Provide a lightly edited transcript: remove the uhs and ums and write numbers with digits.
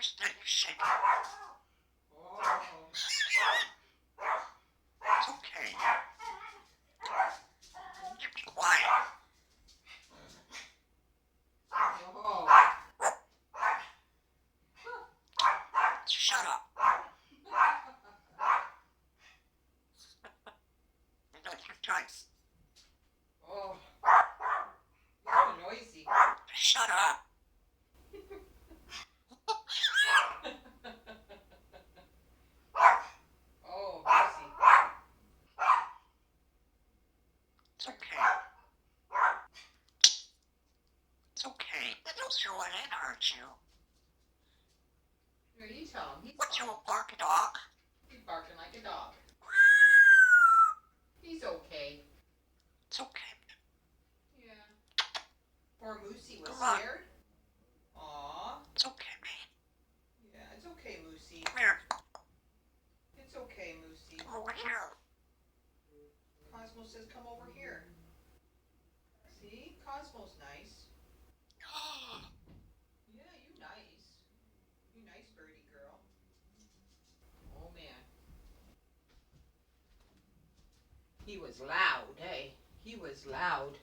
Shake. Oh. It's okay. You be quiet. Oh. Shut up. You know, 3 times. Oh. You're so noisy. Shut up. Oh, Lucy. It's okay. It's okay. Don't throw it in, aren't you? Here, you tell him. He's What, you fine. a bark dog? He's barking like a dog. He's okay. It's okay. Yeah. Poor Moosey was Come on. scared. Aw. It's okay, man. Yeah, it's okay, Moosey. Come here. It's okay, Moosey. Come over here. Cosmo says come over here. See? Cosmo's nice. Yeah, you nice. You nice birdie girl. Oh, man. He was loud, eh? He was loud.